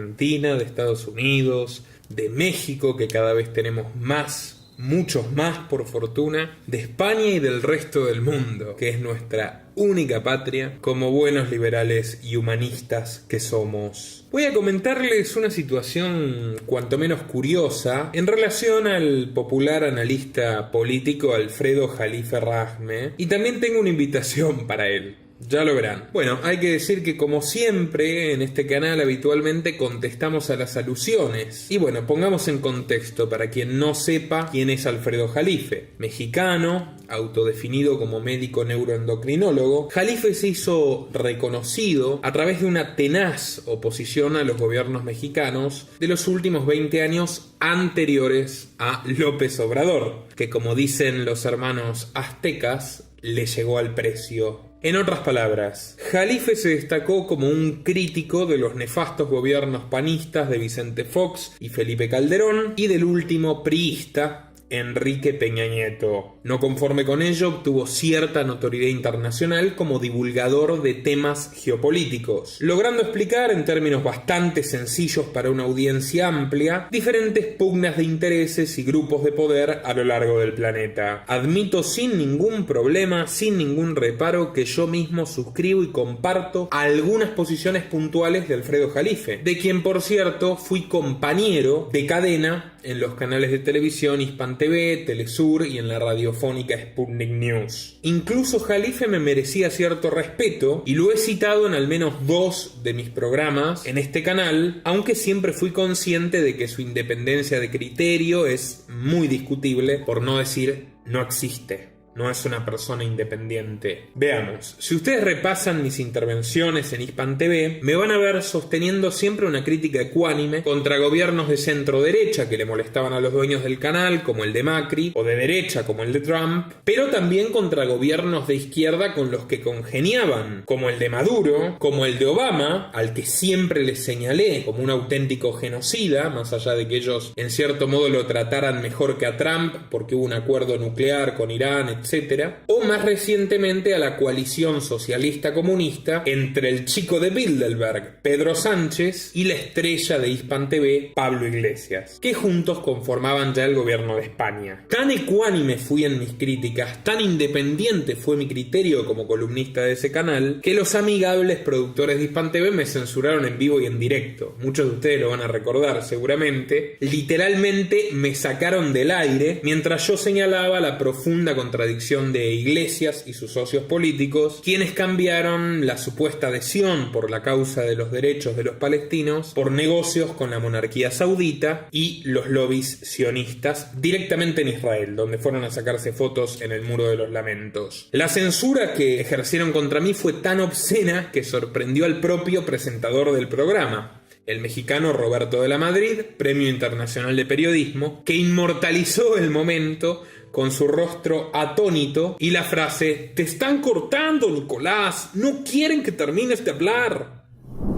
Argentina, de Estados Unidos, de México, que cada vez tenemos más, muchos más por fortuna, de España y del resto del mundo, que es nuestra única patria, como buenos liberales y humanistas que somos. Voy a comentarles una situación cuanto menos curiosa en relación al popular analista político Alfredo Jalife Rahme, y también tengo una invitación para él. Ya lo verán. Bueno, hay que decir que como siempre en este canal habitualmente contestamos a las alusiones. Y bueno, pongamos en contexto para quien no sepa quién es Alfredo Jalife. Mexicano, autodefinido como médico neuroendocrinólogo, Jalife se hizo reconocido a través de una tenaz oposición a los gobiernos mexicanos de los últimos 20 años anteriores a López Obrador, que como dicen los hermanos aztecas, le llegó al precio. En otras palabras, Jalife se destacó como un crítico de los nefastos gobiernos panistas de Vicente Fox y Felipe Calderón y del último priista Enrique Peña Nieto. No conforme con ello, obtuvo cierta notoriedad internacional como divulgador de temas geopolíticos, logrando explicar en términos bastante sencillos para una audiencia amplia diferentes pugnas de intereses y grupos de poder a lo largo del planeta. Admito sin ningún problema, sin ningún reparo, que yo mismo suscribo y comparto algunas posiciones puntuales de Alfredo Jalife, de quien por cierto fui compañero de cadena en los canales de televisión Hispan TV, Telesur y en la radiofónica Sputnik News. Incluso Jalife me merecía cierto respeto y lo he citado en al menos 2 de mis programas en este canal, aunque siempre fui consciente de que su independencia de criterio es muy discutible, por no decir no existe. No es una persona independiente. Veamos, si ustedes repasan mis intervenciones en Hispan TV, me van a ver sosteniendo siempre una crítica ecuánime contra gobiernos de centro derecha que le molestaban a los dueños del canal, como el de Macri, o de derecha, como el de Trump, pero también contra gobiernos de izquierda con los que congeniaban, como el de Maduro, como el de Obama, al que siempre les señalé como un auténtico genocida, más allá de que ellos en cierto modo lo trataran mejor que a Trump porque hubo un acuerdo nuclear con Irán, etcétera, o más recientemente a la coalición socialista comunista entre el chico de Bilderberg, Pedro Sánchez, y la estrella de Hispan TV, Pablo Iglesias, que juntos conformaban ya el gobierno de España. Tan ecuánime fui en mis críticas, tan independiente fue mi criterio como columnista de ese canal, que los amigables productores de Hispan TV me censuraron en vivo y en directo. Muchos de ustedes lo van a recordar seguramente. Literalmente me sacaron del aire mientras yo señalaba la profunda contradicción de Iglesias y sus socios políticos, quienes cambiaron la supuesta adhesión por la causa de los derechos de los palestinos por negocios con la monarquía saudita y los lobbies sionistas directamente en Israel, donde fueron a sacarse fotos en el Muro de los Lamentos. La censura que ejercieron contra mí fue tan obscena que sorprendió al propio presentador del programa, el mexicano Roberto de la Madrid, Premio Internacional de Periodismo, que inmortalizó el momento con su rostro atónito y la frase: "Te están cortando, Nicolás, no quieren que termines de hablar".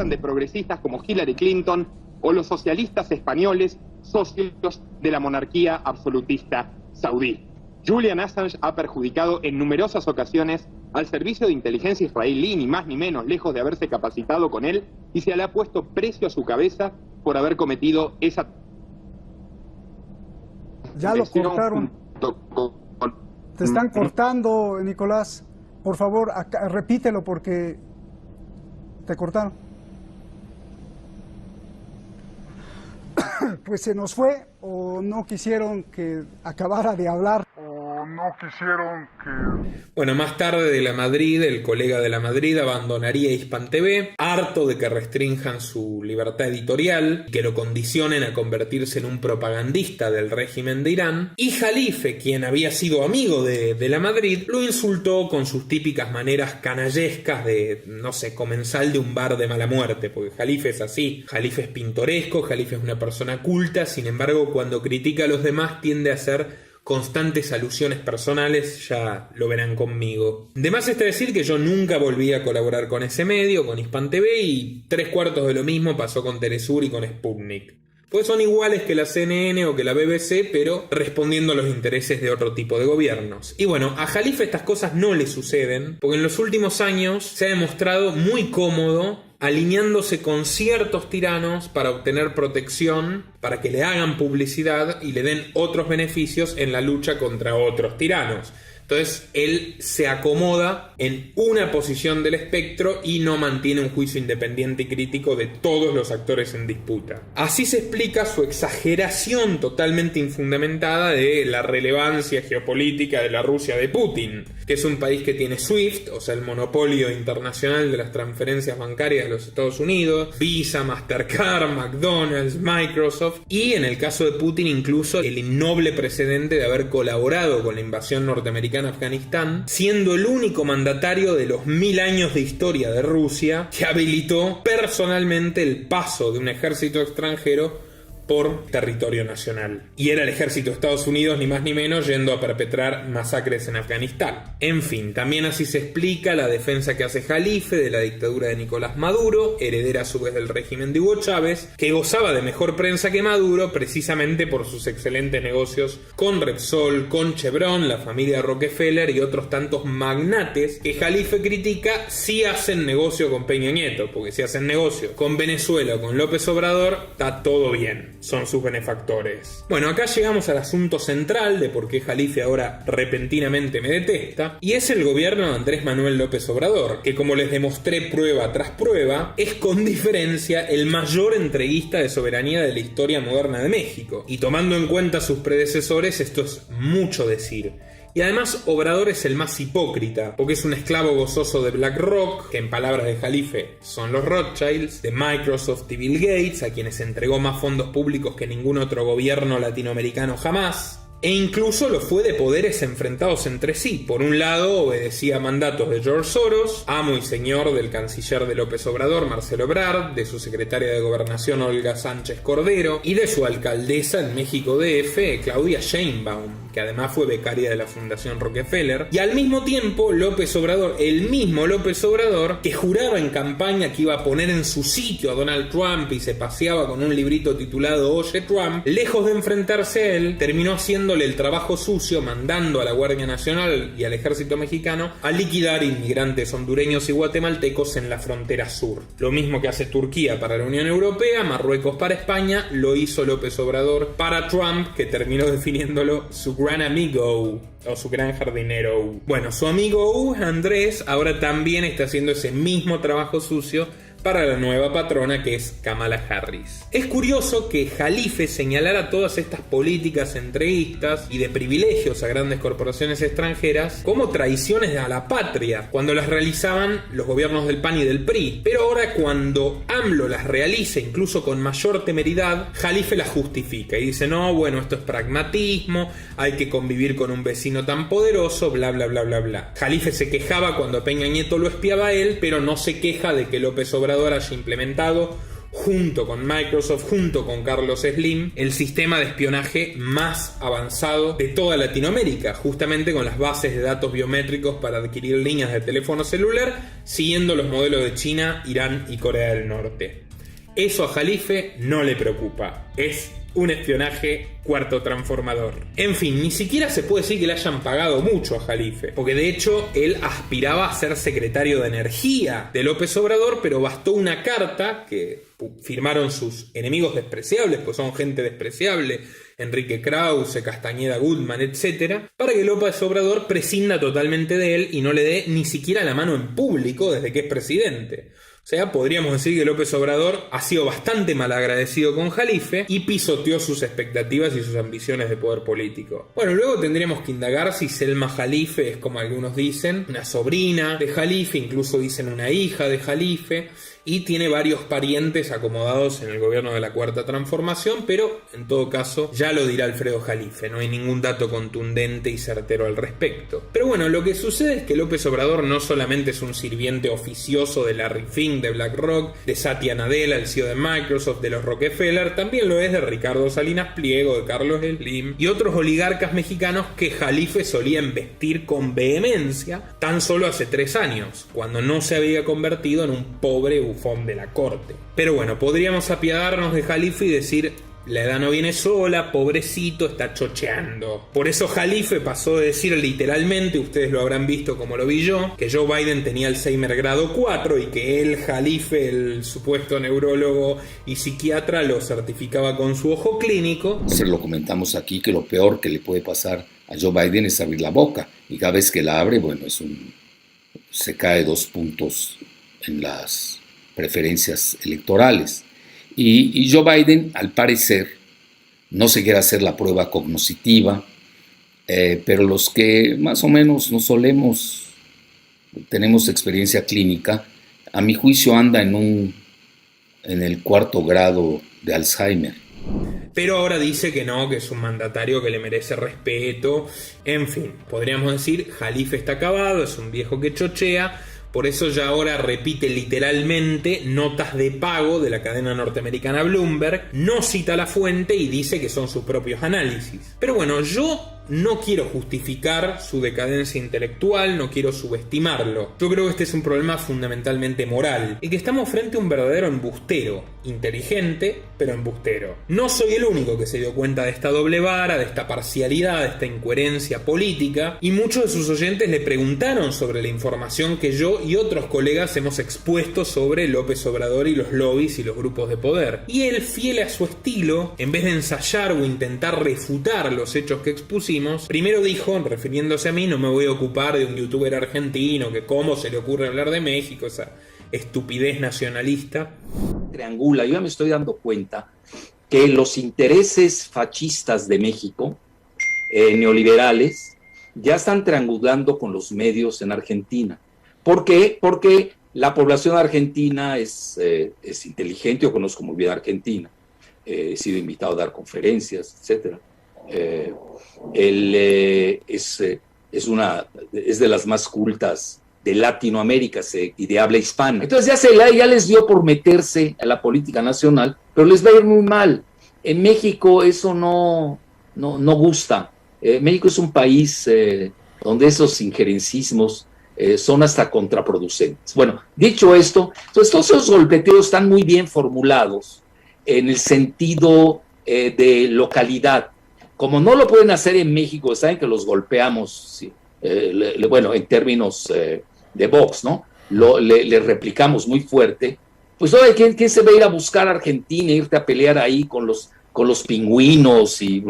De progresistas como Hillary Clinton o los socialistas españoles, socios de la monarquía absolutista saudí. Julian Assange ha perjudicado en numerosas ocasiones al servicio de inteligencia israelí, ni más ni menos, lejos de haberse capacitado con él, y se le ha puesto precio a su cabeza por haber cometido esa... Ya lo cortaron. Te están cortando, Nicolás. Por favor, repítelo porque te cortaron. Pues se nos fue, o no quisieron que acabara de hablar. Bueno, más tarde de la Madrid, el colega de la Madrid abandonaría Hispan TV, harto de que restrinjan su libertad editorial y que lo condicionen a convertirse en un propagandista del régimen de Irán, y Jalife, quien había sido amigo de la Madrid, lo insultó con sus típicas maneras canallescas de, no sé, comensal de un bar de mala muerte, porque Jalife es así. Jalife es pintoresco, Jalife es una persona culta, sin embargo, cuando critica a los demás tiende a ser constantes alusiones personales, ya lo verán conmigo. De más está decir que yo nunca volví a colaborar con ese medio, con Hispan TV, y 3/4 de lo mismo pasó con Telesur y con Sputnik. Pues son iguales que la CNN o que la BBC, pero respondiendo a los intereses de otro tipo de gobiernos. Y bueno, a Jalife estas cosas no le suceden, porque en los últimos años se ha demostrado muy cómodo alineándose con ciertos tiranos para obtener protección, para que le hagan publicidad y le den otros beneficios en la lucha contra otros tiranos. Entonces él se acomoda en una posición del espectro y no mantiene un juicio independiente y crítico de todos los actores en disputa. Así se explica su exageración totalmente infundamentada de la relevancia geopolítica de la Rusia de Putin, que es un país que tiene SWIFT, o sea el monopolio internacional de las transferencias bancarias de los Estados Unidos, Visa, Mastercard, McDonald's, Microsoft, y en el caso de Putin incluso el innoble precedente de haber colaborado con la invasión norteamericana a Afganistán, siendo el único mandatario de los 1000 años de historia de Rusia que habilitó personalmente el paso de un ejército extranjero por territorio nacional. Y era el ejército de Estados Unidos, ni más ni menos, yendo a perpetrar masacres en Afganistán. En fin, también así se explica la defensa que hace Jalife de la dictadura de Nicolás Maduro, heredera a su vez del régimen de Hugo Chávez, que gozaba de mejor prensa que Maduro precisamente por sus excelentes negocios con Repsol, con Chevron, la familia Rockefeller y otros tantos magnates que Jalife critica si hacen negocio con Peña Nieto, porque si hacen negocio con Venezuela o con López Obrador, está todo bien. Son sus benefactores. Bueno, acá llegamos al asunto central de por qué Jalife ahora repentinamente me detesta, y es el gobierno de Andrés Manuel López Obrador, que como les demostré prueba tras prueba, es con diferencia el mayor entreguista de soberanía de la historia moderna de México. Y tomando en cuenta sus predecesores, esto es mucho decir. Y además Obrador es el más hipócrita, porque es un esclavo gozoso de BlackRock, que en palabras de Jalife son los Rothschilds, de Microsoft y Bill Gates, a quienes entregó más fondos públicos que ningún otro gobierno latinoamericano jamás, e incluso lo fue de poderes enfrentados entre sí. Por un lado, obedecía a mandatos de George Soros, amo y señor del canciller de López Obrador, Marcelo Ebrard, de su secretaria de Gobernación, Olga Sánchez Cordero, y de su alcaldesa en México DF, Claudia Sheinbaum, que además fue becaria de la Fundación Rockefeller, y al mismo tiempo López Obrador, el mismo López Obrador, que juraba en campaña que iba a poner en su sitio a Donald Trump y se paseaba con un librito titulado Oye Trump, lejos de enfrentarse a él, terminó haciéndole el trabajo sucio, mandando a la Guardia Nacional y al Ejército Mexicano a liquidar inmigrantes hondureños y guatemaltecos en la frontera sur. Lo mismo que hace Turquía para la Unión Europea, Marruecos para España, lo hizo López Obrador para Trump, que terminó definiéndolo su gran amigo o su gran jardinero. Bueno, su amigo Andrés ahora también está haciendo ese mismo trabajo sucio para la nueva patrona, que es Kamala Harris. Es curioso que Jalife señalara todas estas políticas entreguistas y de privilegios a grandes corporaciones extranjeras como traiciones a la patria, cuando las realizaban los gobiernos del PAN y del PRI. Pero ahora, cuando AMLO las realiza, incluso con mayor temeridad, Jalife las justifica y dice: no, bueno, esto es pragmatismo, hay que convivir con un vecino tan poderoso, bla bla bla bla bla. Jalife se quejaba cuando Peña Nieto lo espiaba a él, pero no se queja de que López Obrador haya implementado, junto con Microsoft, junto con Carlos Slim, el sistema de espionaje más avanzado de toda Latinoamérica, justamente con las bases de datos biométricos para adquirir líneas de teléfono celular, siguiendo los modelos de China, Irán y Corea del Norte. Eso a Jalife no le preocupa, es un espionaje cuarto transformador. En fin, ni siquiera se puede decir que le hayan pagado mucho a Jalife, porque de hecho él aspiraba a ser secretario de Energía de López Obrador, pero bastó una carta que firmaron sus enemigos despreciables, pues son gente despreciable, Enrique Krause, Castañeda Goodman, etc., para que López Obrador prescinda totalmente de él y no le dé ni siquiera la mano en público desde que es presidente. O sea, podríamos decir que López Obrador ha sido bastante malagradecido con Jalife y pisoteó sus expectativas y sus ambiciones de poder político. Bueno, luego tendríamos que indagar si Selma Jalife es, como algunos dicen, una sobrina de Jalife, incluso dicen una hija de Jalife, y tiene varios parientes acomodados en el gobierno de la Cuarta Transformación, pero en todo caso ya lo dirá Alfredo Jalife, no hay ningún dato contundente y certero al respecto. Pero bueno, lo que sucede es que López Obrador no solamente es un sirviente oficioso de Larry Fink, de BlackRock, de Satya Nadella, el CEO de Microsoft, de los Rockefeller, también lo es de Ricardo Salinas Pliego, de Carlos Slim y otros oligarcas mexicanos que Jalife solía embestir con vehemencia tan solo hace 3 años, cuando no se había convertido en un pobre bufón de la corte. Pero bueno, podríamos apiadarnos de Jalife y decir: La edad no viene sola, pobrecito, está chocheando. Por eso Jalife pasó de decir literalmente, ustedes lo habrán visto como lo vi yo, que Joe Biden tenía Alzheimer grado 4 y que él, Jalife, el supuesto neurólogo y psiquiatra, lo certificaba con su ojo clínico. Se lo comentamos aquí que lo peor que le puede pasar a Joe Biden es abrir la boca. Y cada vez que la abre, bueno, se cae 2 puntos en las preferencias electorales. Y Joe Biden, al parecer, no se quiere hacer la prueba cognoscitiva, pero los que más o menos tenemos experiencia clínica, a mi juicio anda en el 4º grado de Alzheimer. Pero ahora dice que no, que es un mandatario que le merece respeto. En fin, podríamos decir, Jalife está acabado, es un viejo que chochea. Por eso ya ahora repite literalmente notas de pago de la cadena norteamericana Bloomberg, no cita la fuente y dice que son sus propios análisis. Pero bueno, yo no quiero justificar su decadencia intelectual, no quiero subestimarlo. Yo creo que este es un problema fundamentalmente moral, y que estamos frente a un verdadero embustero, inteligente, pero embustero. No soy el único que se dio cuenta de esta doble vara, de esta parcialidad, de esta incoherencia política, y muchos de sus oyentes le preguntaron sobre la información que yo y otros colegas hemos expuesto sobre López Obrador y los lobbies y los grupos de poder. Y él, fiel a su estilo, en vez de ensayar o intentar refutar los hechos que expusimos, primero dijo, refiriéndose a mí, no me voy a ocupar de un youtuber argentino, que cómo se le ocurre hablar de México, esa estupidez nacionalista. Triangula, yo ya me estoy dando cuenta que los intereses fascistas de México, neoliberales, ya están triangulando con los medios en Argentina. ¿Por qué? Porque la población argentina es inteligente, yo conozco muy bien a Argentina, he sido invitado a dar conferencias, etc. Es de las más cultas de Latinoamérica y de habla hispana. Entonces ya les dio por meterse a la política nacional, pero les va a ir muy mal. En México eso no gusta. México es un país donde esos injerencismos son hasta contraproducentes. Bueno, dicho esto, entonces todos esos golpeteos están muy bien formulados en el sentido de localidad. Como no lo pueden hacer en México, saben que los golpeamos, sí, bueno, en términos de Vox, ¿no? Le replicamos muy fuerte. Pues, oye, ¿quién se va a ir a buscar a Argentina, irte a pelear ahí con los pingüinos? Y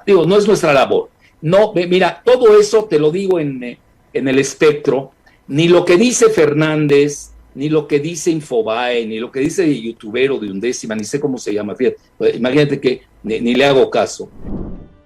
digo, no es nuestra labor. No, mira, todo eso te lo digo en el espectro. Ni lo que dice Fernández, ni lo que dice Infobae, ni lo que dice el youtubero de Undécima, ni sé cómo se llama. Fíjate, imagínate que ni le hago caso.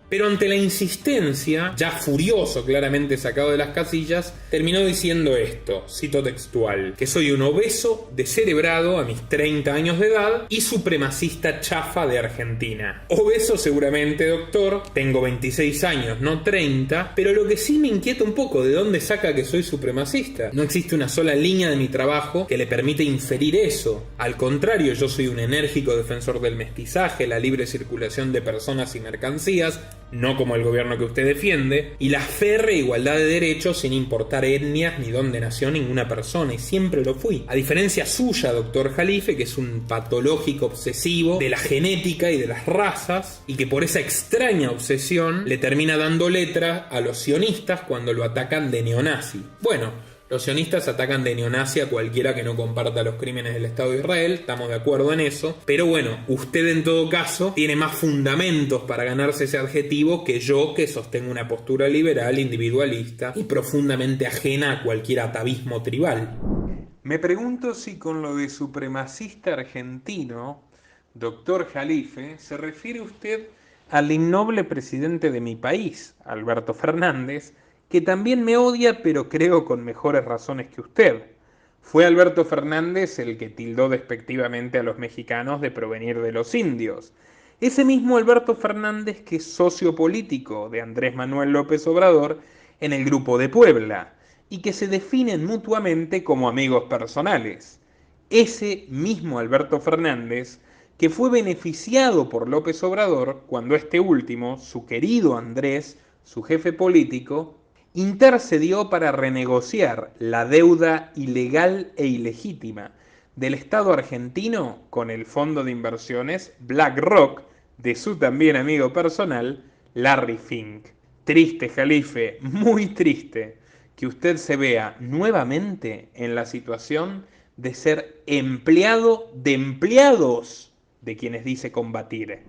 Pero ante la insistencia, ya furioso, claramente sacado de las casillas, terminó diciendo esto, cito textual, que soy un obeso, descerebrado a mis 30 años de edad y supremacista chafa de Argentina. Obeso seguramente, doctor, tengo 26 años, no 30, pero lo que sí me inquieta un poco, ¿de dónde saca que soy supremacista? No existe una sola línea de mi trabajo que le permita inferir eso. Al contrario, yo soy un enérgico defensor del mestizaje, la libre circulación de personas y mercancías, no como el gobierno que usted defiende, y la férrea igualdad de derechos sin importar etnias ni dónde nació ninguna persona, y siempre lo fui. A diferencia suya, doctor Jalife, que es un patológico obsesivo de la genética y de las razas, y que por esa extraña obsesión le termina dando letra a los sionistas cuando lo atacan de neonazi. Bueno, los sionistas atacan de neonazi a cualquiera que no comparta los crímenes del Estado de Israel, estamos de acuerdo en eso, pero bueno, usted en todo caso tiene más fundamentos para ganarse ese adjetivo que yo, que sostengo una postura liberal, individualista y profundamente ajena a cualquier atavismo tribal. Me pregunto si con lo de supremacista argentino, doctor Jalife, se refiere usted al innoble presidente de mi país, Alberto Fernández, que también me odia, pero creo con mejores razones que usted. Fue Alberto Fernández el que tildó despectivamente a los mexicanos de provenir de los indios. Ese mismo Alberto Fernández que es socio político de Andrés Manuel López Obrador en el Grupo de Puebla, y que se definen mutuamente como amigos personales. Ese mismo Alberto Fernández que fue beneficiado por López Obrador cuando este último, su querido Andrés, su jefe político, intercedió para renegociar la deuda ilegal e ilegítima del Estado argentino con el fondo de inversiones BlackRock de su también amigo personal, Larry Fink. Triste, Jalife, muy triste, que usted se vea nuevamente en la situación de ser empleado de empleados de quienes dice combatir.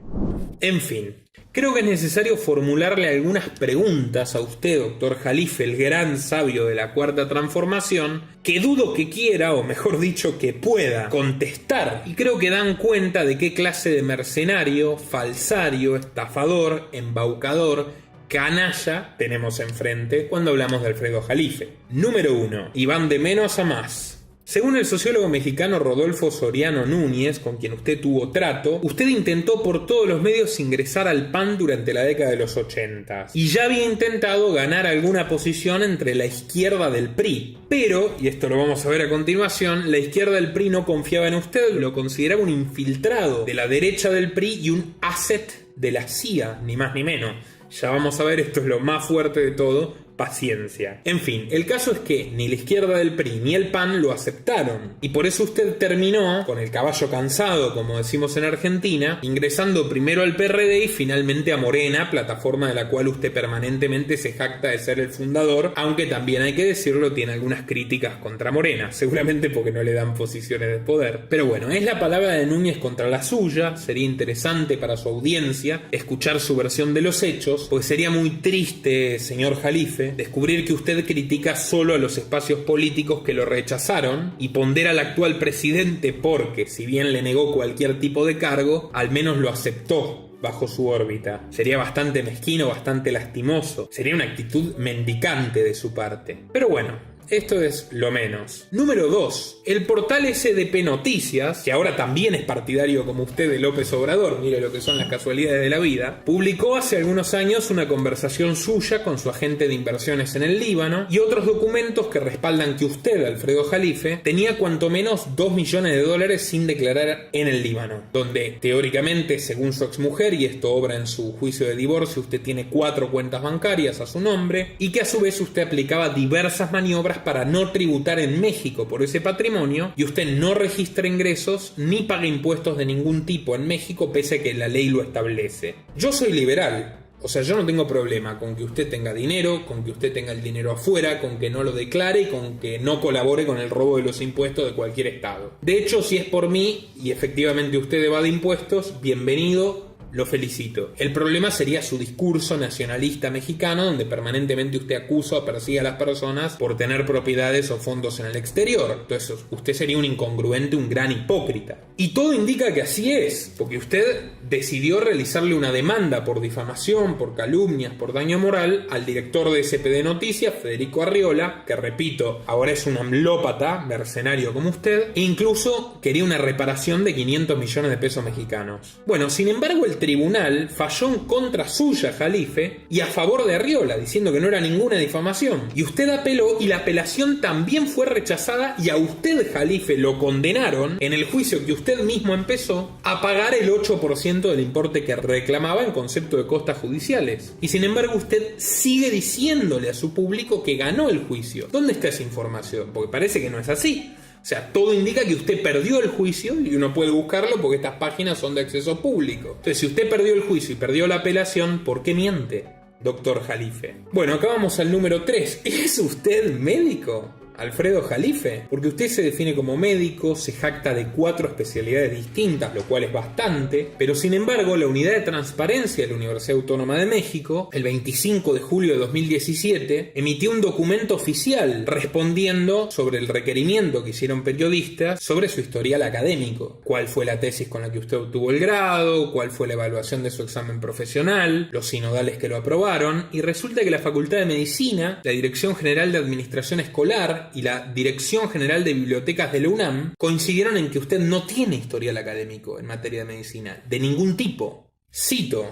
En fin, creo que es necesario formularle algunas preguntas a usted, doctor Jalife, el gran sabio de la Cuarta Transformación, que dudo que quiera, o mejor dicho, que pueda contestar. Y creo que dan cuenta de qué clase de mercenario, falsario, estafador, embaucador, canalla tenemos enfrente cuando hablamos de Alfredo Jalife. Número 1. Y van de menos a más. Según el sociólogo mexicano Rodolfo Soriano Núñez, con quien usted tuvo trato, usted intentó por todos los medios ingresar al PAN durante la década de los 80 y ya había intentado ganar alguna posición entre la izquierda del PRI. Pero, y esto lo vamos a ver a continuación, la izquierda del PRI no confiaba en usted, lo consideraba un infiltrado de la derecha del PRI y un asset de la CIA, ni más ni menos. Ya vamos a ver, esto es lo más fuerte de todo. Paciencia. En fin, el caso es que ni la izquierda del PRI ni el PAN lo aceptaron. Y por eso usted terminó, con el caballo cansado, como decimos en Argentina, ingresando primero al PRD y finalmente a Morena, plataforma de la cual usted permanentemente se jacta de ser el fundador, aunque también hay que decirlo, tiene algunas críticas contra Morena, seguramente porque no le dan posiciones de poder. Pero bueno, es la palabra de Núñez contra la suya, sería interesante para su audiencia escuchar su versión de los hechos, porque sería muy triste, señor Jalife, descubrir que usted critica solo a los espacios políticos que lo rechazaron y pondera al actual presidente porque, si bien le negó cualquier tipo de cargo, al menos lo aceptó bajo su órbita. Sería bastante mezquino, bastante lastimoso. Sería una actitud mendicante de su parte. Pero bueno, esto es lo menos. Número 2. El portal SDP Noticias, que ahora también es partidario como usted de López Obrador, mire lo que son las casualidades de la vida, publicó hace algunos años una conversación suya con su agente de inversiones en el Líbano y otros documentos que respaldan que usted, Alfredo Jalife, tenía cuanto menos $2 millones sin declarar en el Líbano, donde teóricamente, según su exmujer, y esto obra en su juicio de divorcio, usted tiene 4 cuentas bancarias a su nombre y que a su vez usted aplicaba diversas maniobras para no tributar en México por ese patrimonio y usted no registra ingresos ni paga impuestos de ningún tipo en México pese a que la ley lo establece. Yo soy liberal. O sea, yo no tengo problema con que usted tenga dinero, con que usted tenga el dinero afuera, con que no lo declare y con que no colabore con el robo de los impuestos de cualquier estado. De hecho, si es por mí y efectivamente usted evade impuestos, bienvenido. Lo felicito. El problema sería su discurso nacionalista mexicano, donde permanentemente usted acusa o persigue a las personas por tener propiedades o fondos en el exterior. Entonces, usted sería un incongruente, un gran hipócrita. Y todo indica que así es, porque usted decidió realizarle una demanda por difamación, por calumnias, por daño moral al director de SPD Noticias, Federico Arriola, que repito, ahora es un amlópata, mercenario como usted, e incluso quería una reparación de 500 millones de pesos mexicanos. Bueno, sin embargo, el tribunal falló en contra suya, Jalife, y a favor de Arriola, diciendo que no era ninguna difamación. Y usted apeló y la apelación también fue rechazada y a usted, Jalife, lo condenaron en el juicio que usted mismo empezó a pagar el 8% del importe que reclamaba en concepto de costas judiciales. Y sin embargo usted sigue diciéndole a su público que ganó el juicio. ¿Dónde está esa información? Porque parece que no es así. O sea, todo indica que usted perdió el juicio y uno puede buscarlo porque estas páginas son de acceso público. Entonces, si usted perdió el juicio y perdió la apelación, ¿por qué miente, doctor Jalife? Bueno, acá vamos al número 3. ¿Es usted médico, Alfredo Jalife? Porque usted se define como médico, se jacta de 4 especialidades distintas, lo cual es bastante, pero sin embargo la Unidad de Transparencia de la Universidad Autónoma de México, el 25 de julio de 2017, emitió un documento oficial respondiendo sobre el requerimiento que hicieron periodistas sobre su historial académico. ¿Cuál fue la tesis con la que usted obtuvo el grado? ¿Cuál fue la evaluación de su examen profesional? Los sinodales que lo aprobaron. Y resulta que la Facultad de Medicina, la Dirección General de Administración Escolar y la Dirección General de Bibliotecas de la UNAM coincidieron en que usted no tiene historial académico en materia de medicina, de ningún tipo. Cito: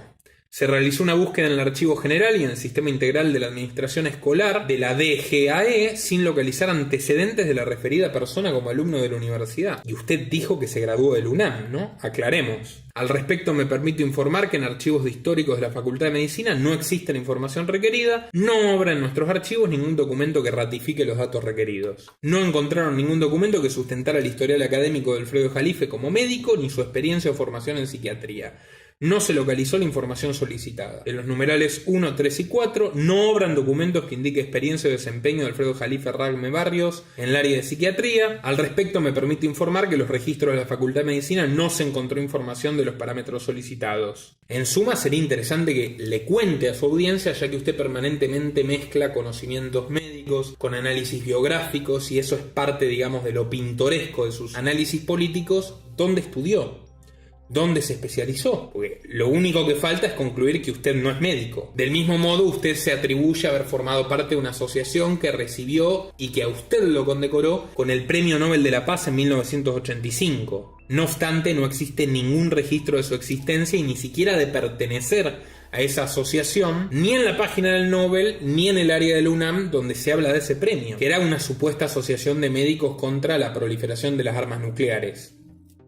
se realizó una búsqueda en el Archivo General y en el Sistema Integral de la Administración Escolar de la DGAE sin localizar antecedentes de la referida persona como alumno de la universidad. Y usted dijo que se graduó del UNAM, ¿no? Aclaremos. Al respecto, me permito informar que en archivos históricos de la Facultad de Medicina no existe la información requerida, no obra en nuestros archivos ningún documento que ratifique los datos requeridos. No encontraron ningún documento que sustentara el historial académico de Alfredo Jalife como médico, ni su experiencia o formación en psiquiatría. no se localizó la información solicitada. En los numerales 1, 3 y 4 no obran documentos que indiquen experiencia o desempeño de Alfredo Jalife Rahme Barrios en el área de psiquiatría. Al respecto, me permite informar que en los registros de la Facultad de Medicina no se encontró información de los parámetros solicitados. En suma, sería interesante que le cuente a su audiencia, ya que usted permanentemente mezcla conocimientos médicos con análisis biográficos, y eso es parte, digamos, de lo pintoresco de sus análisis políticos. ¿Dónde estudió? ¿Dónde se especializó? Porque lo único que falta es concluir que usted no es médico. Del mismo modo, usted se atribuye a haber formado parte de una asociación que recibió y que a usted lo condecoró con el Premio Nobel de la Paz en 1985. No obstante, no existe ningún registro de su existencia y ni siquiera de pertenecer a esa asociación, ni en la página del Nobel, ni en el área del UNAM donde se habla de ese premio, que era una supuesta asociación de médicos contra la proliferación de las armas nucleares.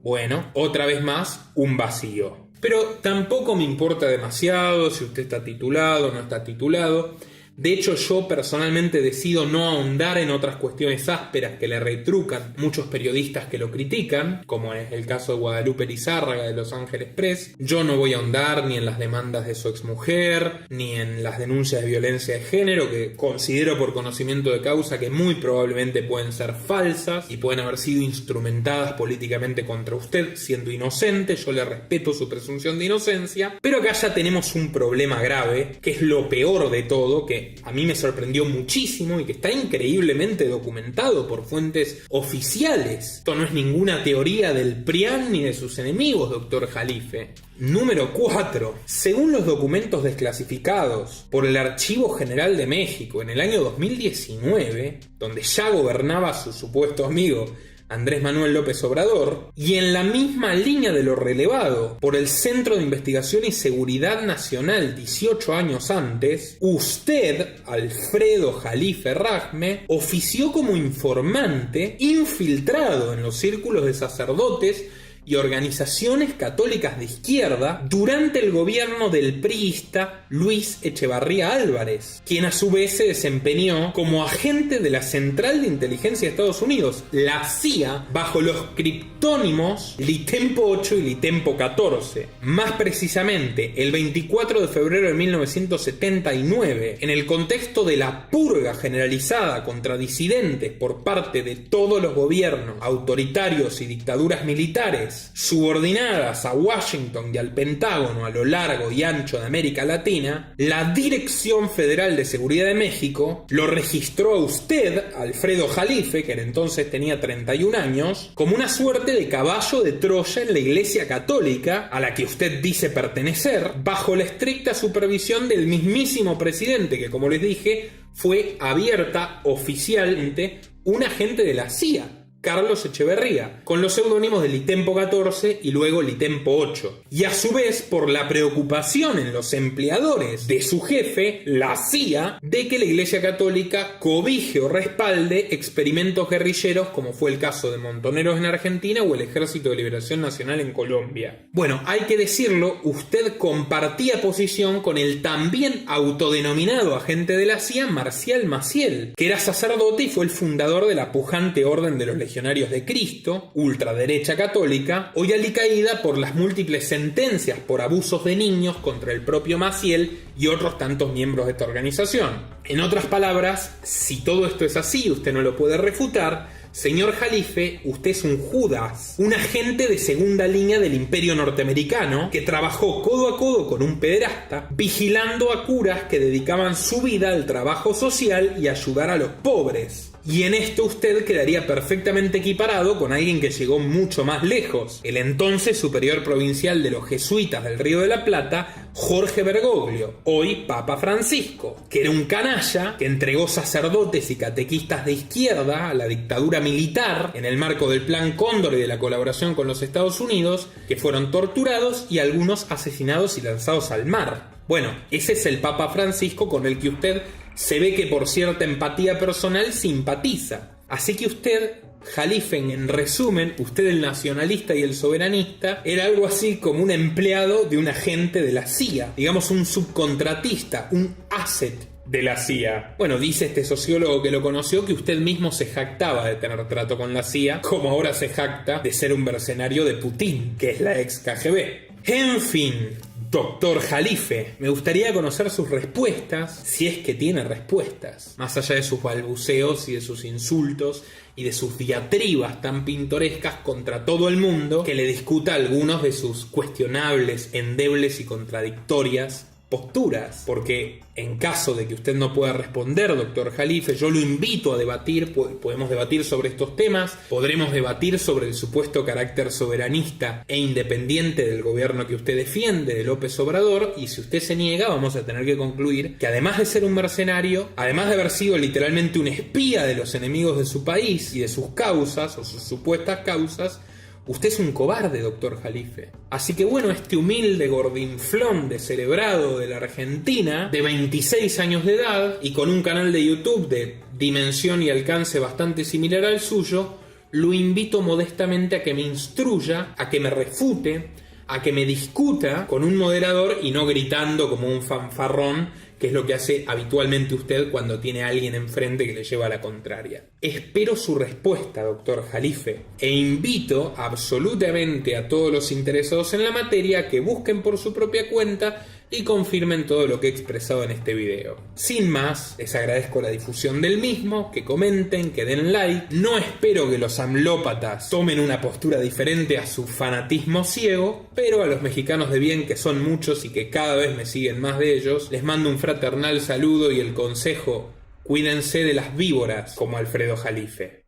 Bueno, otra vez más, un vacío. Pero tampoco me importa demasiado si usted está titulado o no está titulado. De hecho, yo personalmente decido no ahondar en otras cuestiones ásperas que le retrucan muchos periodistas que lo critican, como es el caso de Guadalupe Lizárraga de Los Ángeles Press. Yo no voy a ahondar ni en las demandas de su exmujer, ni en las denuncias de violencia de género, que considero por conocimiento de causa que muy probablemente pueden ser falsas y pueden haber sido instrumentadas políticamente contra usted, siendo inocente. Yo le respeto su presunción de inocencia, pero acá ya tenemos un problema grave, que es lo peor de todo, que a mí me sorprendió muchísimo y que está increíblemente documentado por fuentes oficiales. Esto no es ninguna teoría del PRIAN ni de sus enemigos, doctor Jalife. Número 4. Según los documentos desclasificados por el Archivo General de México en el año 2019, donde ya gobernaba su supuesto amigo Andrés Manuel López Obrador, y en la misma línea de lo relevado por el Centro de Investigación y Seguridad Nacional 18 años antes, usted, Alfredo Jalife Rahme, ofició como informante infiltrado en los círculos de sacerdotes y organizaciones católicas de izquierda durante el gobierno del priista Luis Echevarría Álvarez, quien a su vez se desempeñó como agente de la Central de Inteligencia de Estados Unidos, la CIA, bajo los criptónimos Litempo 8 y Litempo 14. Más precisamente, el 24 de febrero de 1979, en el contexto de la purga generalizada contra disidentes por parte de todos los gobiernos autoritarios y dictaduras militares subordinadas a Washington y al Pentágono a lo largo y ancho de América Latina, la Dirección Federal de Seguridad de México lo registró a usted, Alfredo Jalife, que en entonces tenía 31 años, como una suerte de caballo de Troya en la Iglesia Católica, a la que usted dice pertenecer, bajo la estricta supervisión del mismísimo presidente, que, como les dije, fue abierta oficialmente un agente de la CIA, Carlos Echeverría, con los seudónimos de Litempo 14 y luego Litempo 8. Y a su vez por la preocupación en los empleadores de su jefe, la CIA, de que la Iglesia Católica cobije o respalde experimentos guerrilleros como fue el caso de Montoneros en Argentina o el Ejército de Liberación Nacional en Colombia. Bueno, hay que decirlo, usted compartía posición con el también autodenominado agente de la CIA, Marcial Maciel, que era sacerdote y fue el fundador de la pujante Orden de los Legionarios de Cristo, ultraderecha católica, hoy alicaída por las múltiples sentencias por abusos de niños contra el propio Maciel y otros tantos miembros de esta organización. En otras palabras, si todo esto es así, usted no lo puede refutar, señor Jalife, usted es un Judas, un agente de segunda línea del Imperio norteamericano que trabajó codo a codo con un pederasta, vigilando a curas que dedicaban su vida al trabajo social y ayudar a los pobres. Y en esto usted quedaría perfectamente equiparado con alguien que llegó mucho más lejos, el entonces superior provincial de los jesuitas del Río de la Plata, Jorge Bergoglio, hoy Papa Francisco, que era un canalla que entregó sacerdotes y catequistas de izquierda a la dictadura militar en el marco del Plan Cóndor y de la colaboración con los Estados Unidos, que fueron torturados y algunos asesinados y lanzados al mar. Bueno, ese es el Papa Francisco con el que usted se ve que por cierta empatía personal simpatiza. Así que usted, Jalife, en resumen, usted el nacionalista y el soberanista, era algo así como un empleado de un agente de la CIA, digamos un subcontratista, un asset de la CIA. Bueno, dice este sociólogo que lo conoció que usted mismo se jactaba de tener trato con la CIA, como ahora se jacta de ser un mercenario de Putin, que es la ex KGB. En fin, doctor Jalife, me gustaría conocer sus respuestas, si es que tiene respuestas, más allá de sus balbuceos y de sus insultos y de sus diatribas tan pintorescas contra todo el mundo, que le discuta algunos de sus cuestionables, endebles y contradictorias posturas, porque en caso de que usted no pueda responder, doctor Jalife, yo lo invito a debatir, podemos debatir sobre estos temas, podremos debatir sobre el supuesto carácter soberanista e independiente del gobierno que usted defiende, de López Obrador, y si usted se niega, vamos a tener que concluir que además de ser un mercenario, además de haber sido literalmente un espía de los enemigos de su país y de sus causas, o sus supuestas causas, usted es un cobarde, doctor Jalife. Así que bueno, este humilde gordinflón descerebrado de la Argentina, de 26 años de edad y con un canal de YouTube de dimensión y alcance bastante similar al suyo, lo invito modestamente a que me instruya, a que me refute, a que me discuta con un moderador y no gritando como un fanfarrón, que es lo que hace habitualmente usted cuando tiene a alguien enfrente que le lleva a la contraria. Espero su respuesta, doctor Jalife, e invito absolutamente a todos los interesados en la materia que busquen por su propia cuenta y confirmen todo lo que he expresado en este video. Sin más, les agradezco la difusión del mismo, que comenten, que den like. No espero que los amlópatas tomen una postura diferente a su fanatismo ciego, pero a los mexicanos de bien, que son muchos y que cada vez me siguen más de ellos, les mando un fraternal saludo y el consejo: cuídense de las víboras como Alfredo Jalife.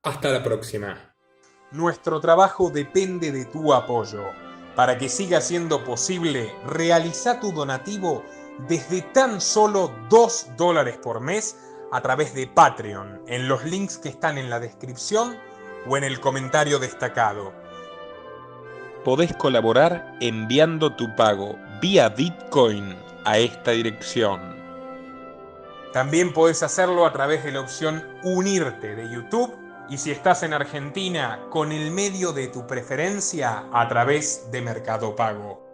Hasta la próxima. Nuestro trabajo depende de tu apoyo. Para que siga siendo posible, realiza tu donativo desde tan solo $2 por mes a través de Patreon, en los links que están en la descripción o en el comentario destacado. Podés colaborar enviando tu pago vía Bitcoin a esta dirección. También podés hacerlo a través de la opción Unirte de YouTube, y si estás en Argentina, con el medio de tu preferencia a través de Mercado Pago.